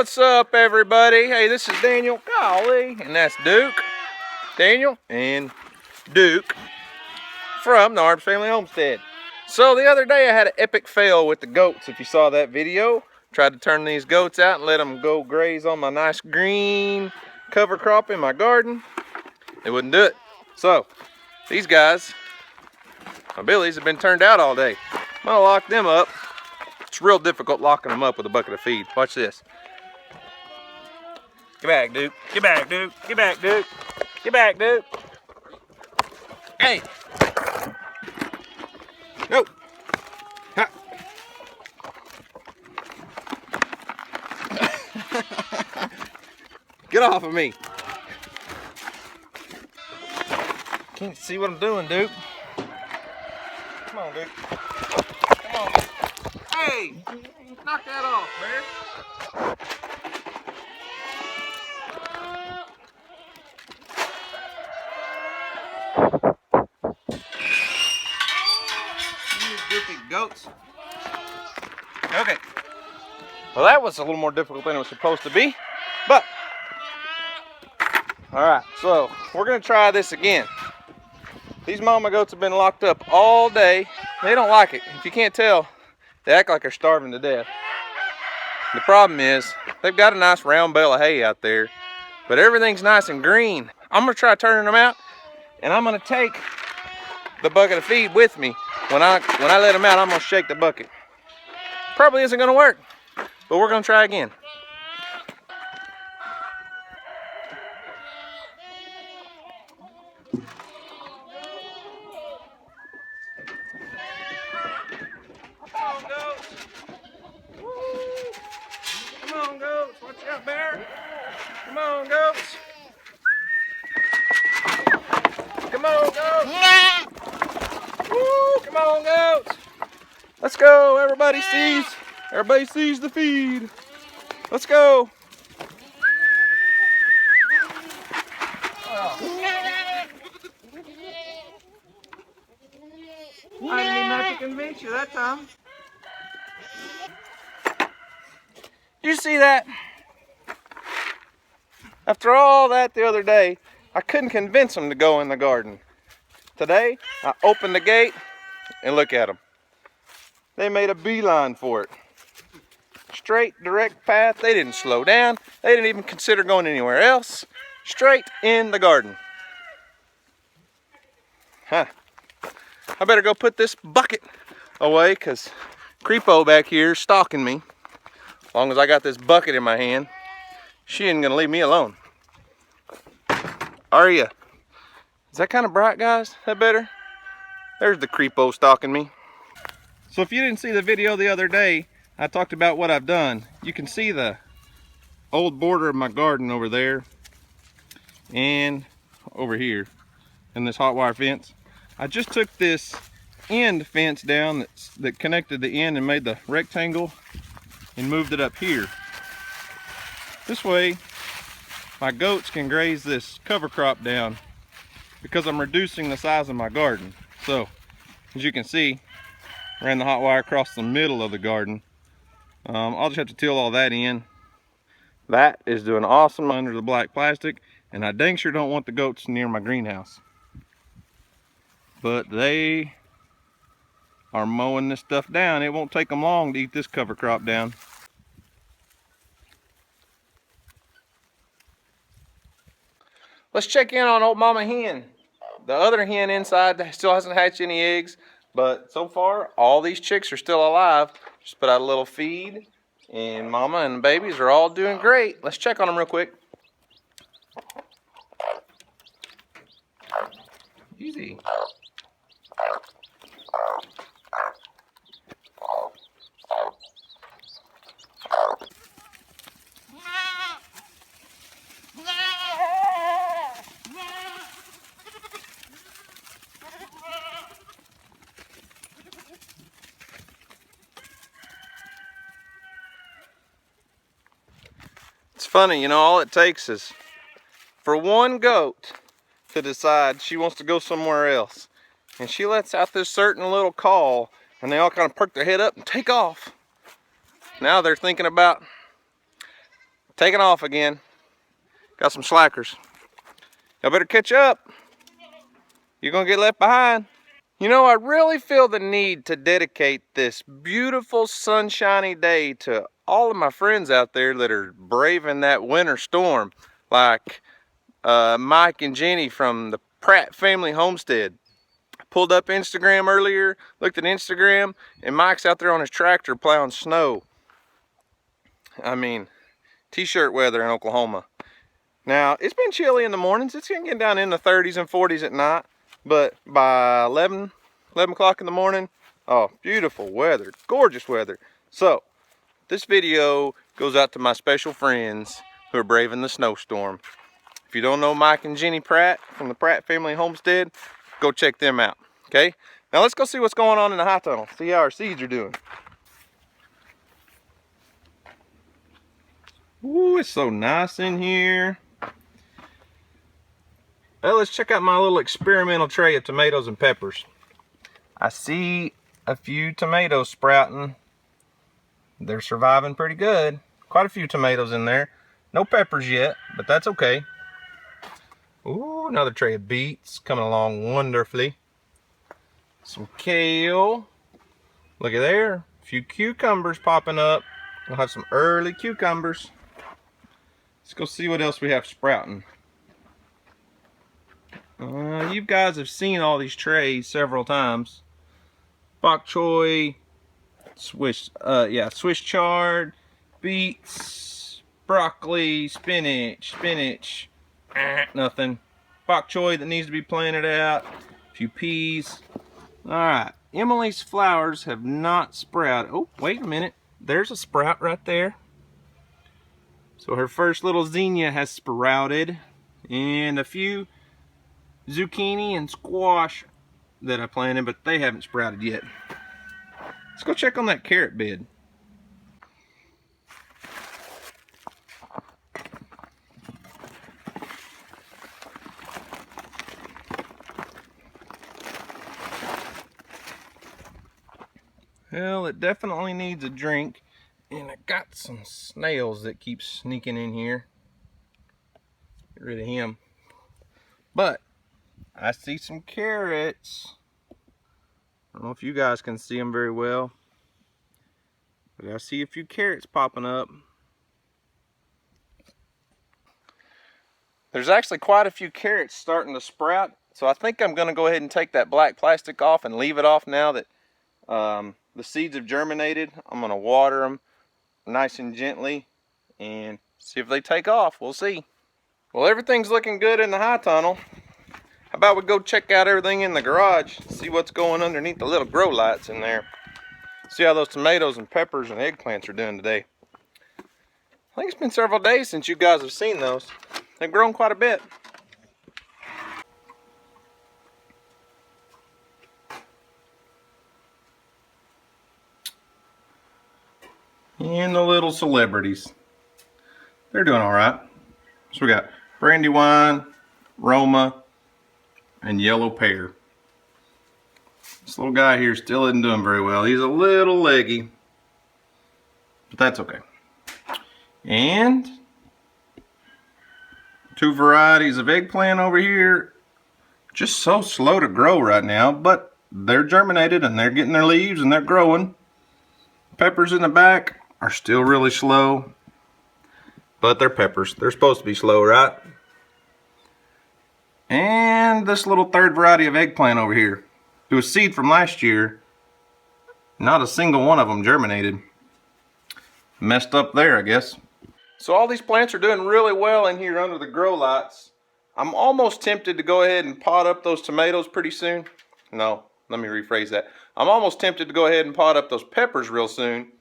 What's up, everybody? Hey, this is Daniel, golly, and that's Duke. Daniel and Duke from the Arms Family Homestead. So the other day I had an epic fail with the goats. If you saw that video, tried to turn these goats out and let them go graze on my nice green cover crop in my garden. They wouldn't do it. So these guys, my billies, have been turned out all day. I'm gonna lock them up. It's real difficult locking them up with a bucket of feed. Watch this. Get back, Duke. Get back, Duke. Get back, Duke. Get back, Duke. Hey. No. Ha. Get off of me. Can't see what I'm doing, Duke. Come on, Duke. Come on. Hey, knock that off, man. You goofy goats. Okay. Well, that was a little more difficult than it was supposed to be, but all right. So we're gonna try this again. These mama goats have been locked up all day. They don't like it. If you can't tell, they act like they're starving to death. The problem is, they've got a nice round bale of hay out there, but everything's nice and green. I'm gonna try turning them out, and I'm gonna take the bucket of feed with me. When I let them out, I'm gonna shake the bucket. Probably isn't gonna work, but we're gonna try again. Watch out, bear. Come on, goats. Come on, goats. Woo, come on, goats. Let's go. Everybody sees the feed. Let's go. Oh. I didn't even have to convince you that time. You see that? After all that the other day, I couldn't convince them to go in the garden. Today, I opened the gate and look at them. They made a beeline for it. Straight, direct path. They didn't slow down. They didn't even consider going anywhere else. Straight in the garden. Huh. I better go put this bucket away because Creepo back here is stalking me. As long as I got this bucket in my hand, she ain't gonna leave me alone. Are ya? Is that kind of bright, guys? That better? There's the creepo stalking me. So if you didn't see the video the other day, I talked about what I've done. You can see the old border of my garden over there and over here in this hot wire fence. I just took this end fence down that connected the end and made the rectangle and moved it up here. This way my goats can graze this cover crop down because I'm reducing the size of my garden. So as you can see, ran the hot wire across the middle of the garden. I'll just have to till all that in. That is doing awesome under the black plastic, and I dang sure don't want the goats near my greenhouse. But they are mowing this stuff down. It won't take them long to eat this cover crop down. Let's check in on old mama hen. The other hen inside still hasn't hatched any eggs, but so far all these chicks are still alive. Just put out a little feed, and mama and the babies are all doing great. Let's check on them real quick. Easy. It's funny, you know, all it takes is for one goat to decide she wants to go somewhere else. And she lets out this certain little call, and they all kind of perk their head up and take off. Now they're thinking about taking off again. Got some slackers. Y'all better catch up. You're gonna get left behind. You know, I really feel the need to dedicate this beautiful sunshiny day to all of my friends out there that are braving that winter storm, like Mike and Jenny from the Pratt family Homestead. I pulled up Instagram earlier, looked at Instagram, and Mike's out there on his tractor plowing snow. I mean, t-shirt weather in Oklahoma. Now, it's been chilly in the mornings. It's getting down in the 30s and 40s at night. But by 11 o'clock in the morning, oh, beautiful weather, gorgeous weather. So, this video goes out to my special friends who are braving the snowstorm. If you don't know Mike and Jenny Pratt from the Pratt family Homestead, go check them out, okay? Now let's go see what's going on in the high tunnel, see how our seeds are doing. Ooh, it's so nice in here. Well, let's check out my little experimental tray of tomatoes and peppers. I see a few tomatoes sprouting. They're surviving pretty good. Quite a few tomatoes in there. No peppers yet, but that's okay. Ooh, another tray of beets coming along wonderfully. Some kale. Look at there. A few cucumbers popping up. We'll have some early cucumbers. Let's go see what else we have sprouting. You guys have seen all these trays several times. Bok choy, Swiss chard, beets, broccoli, spinach, nothing. Bok choy that needs to be planted out, a few peas. Alright, Emily's flowers have not sprouted. Oh, wait a minute. There's a sprout right there. So her first little zinnia has sprouted. And a few zucchini and squash that I planted, but they haven't sprouted yet. Let's go check on that carrot bed. Well, it definitely needs a drink, and I got some snails that keep sneaking in here. Get rid of him. But I see some carrots. I don't know if you guys can see them very well, but I see a few carrots popping up. There's actually quite a few carrots starting to sprout, so I think I'm going to go ahead and take that black plastic off and leave it off now that the seeds have germinated. I'm going to water them nice and gently and see if they take off. We'll see. Well, everything's looking good in the high tunnel. How about we go check out everything in the garage, see what's going underneath the little grow lights in there. See how those tomatoes and peppers and eggplants are doing today. I think it's been several days since you guys have seen those. They've grown quite a bit. And the little celebrities. They're doing all right. So we got Brandywine, Roma, and yellow pear. This little guy here still isn't doing very well. He's a little leggy, but that's okay. And two varieties of eggplant over here. Just so slow to grow right now, but they're germinated and they're getting their leaves and they're growing. Peppers in the back are still really slow, but they're peppers. They're supposed to be slow, right? And this little third variety of eggplant over here. It was seed from last year. Not a single one of them germinated. Messed up there, I guess. So all these plants are doing really well in here under the grow lights. I'm almost tempted to go ahead and pot up those tomatoes pretty soon. No, let me rephrase that. I'm almost tempted to go ahead and pot up those peppers real soon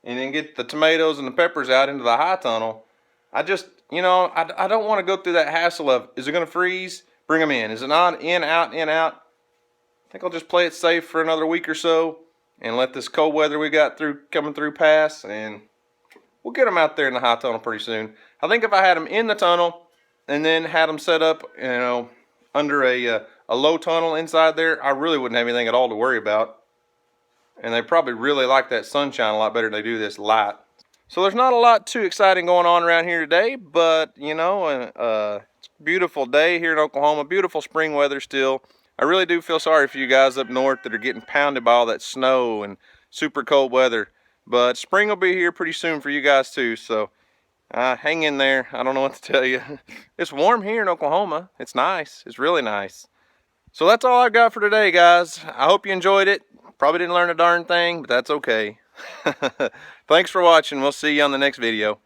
and then get the tomatoes and the peppers out into the high tunnel. I just, you know, I don't want to go through that hassle of, is it going to freeze? Bring them in. Is it not? In, out, in, out. I think I'll just play it safe for another week or so and let this cold weather we got coming through pass, and we'll get them out there in the high tunnel pretty soon. I think if I had them in the tunnel and then had them set up, you know, under a low tunnel inside there, I really wouldn't have anything at all to worry about. And they probably really like that sunshine a lot better than they do this light. So there's not a lot too exciting going on around here today, but you know, it's a beautiful day here in Oklahoma, beautiful spring weather still. I really do feel sorry for you guys up north that are getting pounded by all that snow and super cold weather, but spring will be here pretty soon for you guys too, so hang in there. I don't know what to tell you. It's warm here in Oklahoma. It's nice. It's really nice. So that's all I've got for today, guys. I hope you enjoyed it. Probably didn't learn a darn thing, but that's okay. Thanks for watching. We'll see you on the next video.